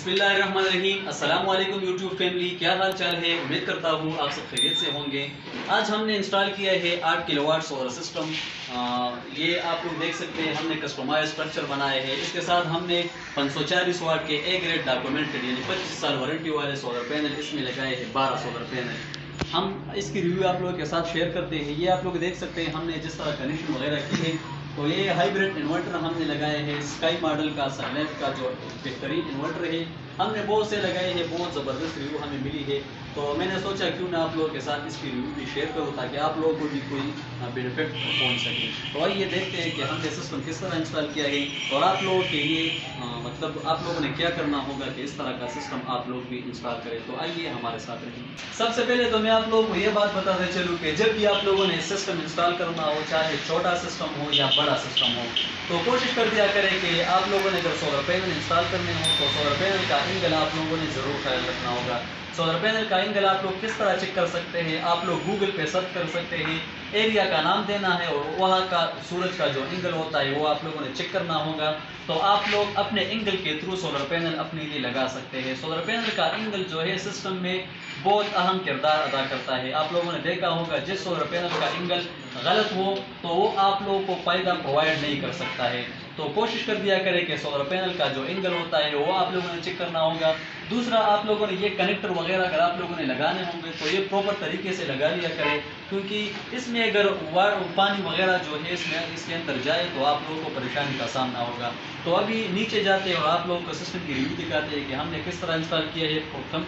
बिस्मिल्लाहिर्रहमानिर्रहीम। अस्सलाम वालेकुम यूट्यूब फैमिली, क्या हाल चाल है। उम्मीद करता हूँ आप सब खैरियत से होंगे। आज हमने इंस्टॉल किया है 8 किलोवाट सोलर सिस्टम। ये आप लोग देख सकते हैं, हमने कस्टमाइज स्ट्रक्चर बनाए हैं। इसके साथ हमने 540 वाट के ए ग्रेड डॉक्यूमेंटेड यानी 25 साल वारंटी वाले सोलर पैनल इसमें लगाए हैं, 12 सोलर पैनल। हम इसकी रिव्यू आप लोगों के साथ शेयर करते हैं। ये आप लोग देख सकते हैं हमने जिस तरह कनेक्शन वगैरह की है, तो ये हाइब्रिड इन्वर्टर हमने लगाए हैं। स्काई मॉडल का सनलाइट का जो बेहतरीन इन्वर्टर है, हमने बहुत से लगाए हैं, बहुत ज़बरदस्त रिव्यू हमें मिली है। तो मैंने सोचा क्यों ना आप लोगों के साथ इसकी रिव्यू भी शेयर करूँ ताकि आप लोगों को भी कोई बेनिफिट पहुंच सके। तो आइए देखते हैं कि हमने सिस्टम किस तरह इंस्टॉल किया है और आप लोगों के लिए मतलब आप लोगों ने क्या करना होगा कि इस तरह का सिस्टम आप लोग भी इंस्टॉल करें। तो आइए हमारे साथ रहिए। सबसे पहले तो मैं आप लोगों को ये बात बताते चलूँ कि जब भी आप लोगों ने सिस्टम इंस्टॉल करना हो, चाहे छोटा सिस्टम हो या बड़ा सिस्टम हो, तो कोशिश कर दिया करें कि आप लोगों ने अगर सोलर पैनल इंस्टॉल करने हो तो सोलर पैनल का एंगल आप लोगों ने ज़रूर ख्याल रखना होगा। सोलर पैनल का एंगल आप लोग किस तरह चेक कर सकते हैं, आप लोग गूगल पे सर्च कर सकते हैं, एरिया का नाम देना है और वहाँ का सूरज का जो एंगल होता है वो आप लोगों ने चेक करना होगा। तो आप लोग अपने एंगल के थ्रू सोलर पैनल अपने लिए लगा सकते हैं। सोलर पैनल का एंगल जो है सिस्टम में बहुत अहम किरदार अदा करता है। आप लोगों ने देखा होगा जिस सोलर पैनल का एंगल गलत हो तो वो आप लोगों को फ़ायदा प्रोवाइड नहीं कर सकता है। तो कोशिश कर दिया करें कि सोलर पैनल का जो एंगल होता है वो आप लोगों ने चेक करना होगा। दूसरा, आप लोगों ने ये कनेक्टर वगैरह अगर आप लोगों ने लगाने होंगे तो ये प्रॉपर तरीके से लगा लिया करें, क्योंकि इसमें अगर पानी वगैरह जो है इसके अंदर जाए तो आप लोगों को परेशानी का सामना होगा। तो अभी नीचे जाते हैं और आप लोगों को सिस्टम की रिव्यू दिखाते हैं कि हमने किस तरह इंस्टॉल किया है,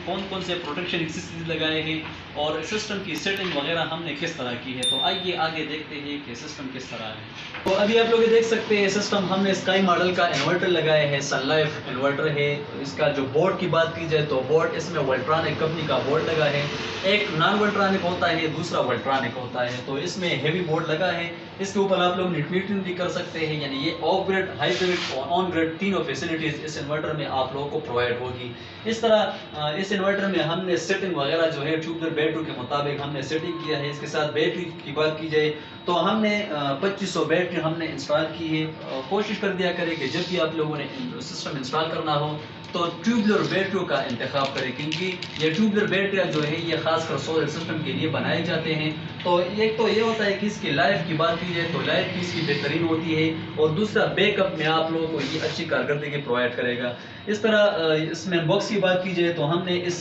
कौन कौन से प्रोटेक्शन एक्सेसरीज लगाए हैं और सिस्टम की सेटिंग वगैरह हमने किस तरह की है। तो आइए आगे देखते हैं कि सिस्टम किस तरह है। तो अभी आप लोग देख सकते हैं सिस्टम हमने स्काई मॉडल का इन्वर्टर लगाया है, सनलाइफ इन्वर्टर है। इसका जो बोर्ड की बात की जाए तो बोर्ड इसमें वोल्ट्रॉनिक कंपनी का बोर्ड लगा है। एक नॉन वोल्ट्रॉनिक होता है, दूसरा वोल्ट्रॉनिक होता है। तो इसमें हेवी बोर्ड लगा है। इसके ऊपर आप लोग नेट मीटरिंग भी कर सकते हैं, यानी ये ऑफ ग्रिड, हाइब्रिड और ऑन ग्रिड तीनों फैसिलिटीज इस इन्वर्टर में आप लोगों को प्रोवाइड होगी। इस तरह इस इन्वर्टर में हमने सेटिंग वगैरह जो है ट्यूबलर बैटरी के मुताबिक हमने सेटिंग किया है। इसके साथ बैटरी की बात की जाए तो हमने 2500 बैटरी हमने इंस्टॉल की है। कोशिश कर दिया करें कि जब भी आप लोगों ने सिस्टम इंस्टॉल करना हो तो ट्यूबलर बैटरियों का इंतखाब करें, क्योंकि ये ट्यूबलर बैटरियाँ जो है ये खासकर सोलर सिस्टम के लिए बनाए जाते हैं। तो एक तो ये होता है कि इसकी लाइफ की बात की जाए तो लाइफ भी इसकी बेहतरीन होती है और दूसरा बैकअप में आप लोगों को ये अच्छी कारकर्दगी प्रोवाइड करेगा। इस तरह इसमें बॉक्स की बात की जाए तो हमने इस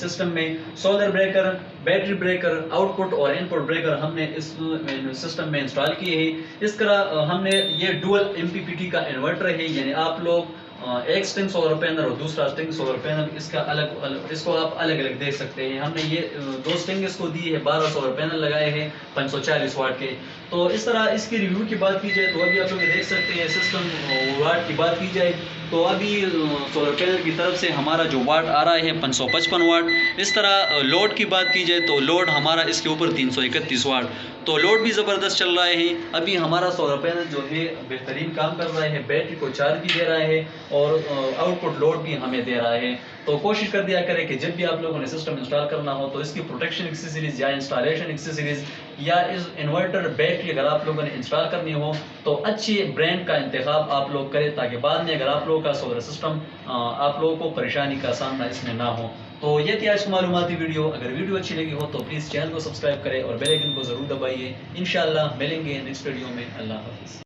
सिस्टम में solar breaker, battery breaker, output और इनपुट ब्रेकर हमने इस सिस्टम में इंस्टॉल किए हैं। इस तरह हमने ये डुअल MPPT का इन्वर्टर है, यानी आप लोग एक स्ट्रिंग सोलर पैनल और दूसरा स्ट्रिंग सोलर पैनल इसका इसको आप अलग अलग देख सकते हैं। हमने ये दो स्ट्रिंग इसको दी है, 12 सोलर पैनल लगाए हैं 540 वाट के। तो इस तरह इसकी रिव्यू की बात की जाए तो अभी आप लोग देख सकते हैं सिस्टम वाट की बात की जाए तो अभी सोलर पैनल की तरफ से हमारा जो वाट आ रहा है 555 वाट। इस तरह लोड की बात की जाए तो लोड हमारा इसके ऊपर 331 वाट, तो लोड भी ज़बरदस्त चल रहा है। अभी हमारा सोलर पैनल जो है बेहतरीन काम कर रहा है, बैटरी को चार्ज भी दे रहा है और आउटपुट लोड भी हमें दे रहा है। तो कोशिश कर दिया करें कि जब भी आप लोगों ने सिस्टम इंस्टॉल करना हो तो इसकी प्रोटेक्शन एक्सेसरीज या इंस्टॉलेशन एक्सेसरीज या इस इन्वर्टर बैटरी अगर आप लोगों ने इंस्टॉल करनी हो तो अच्छी ब्रांड का इंतखाब आप लोग करें, ताकि बाद में अगर आप लोगों का सोलर सिस्टम आप लोगों को परेशानी का सामना इसमें ना हो। तो ये थी आज की मालूमाती वीडियो। अगर वीडियो अच्छी लगी हो तो प्लीज़ चैनल को सब्सक्राइब करें और बेल आइकन को ज़रूर दबाइए। इंशाल्लाह मिलेंगे नेक्स्ट वीडियो में। अल्लाह हाफिज़।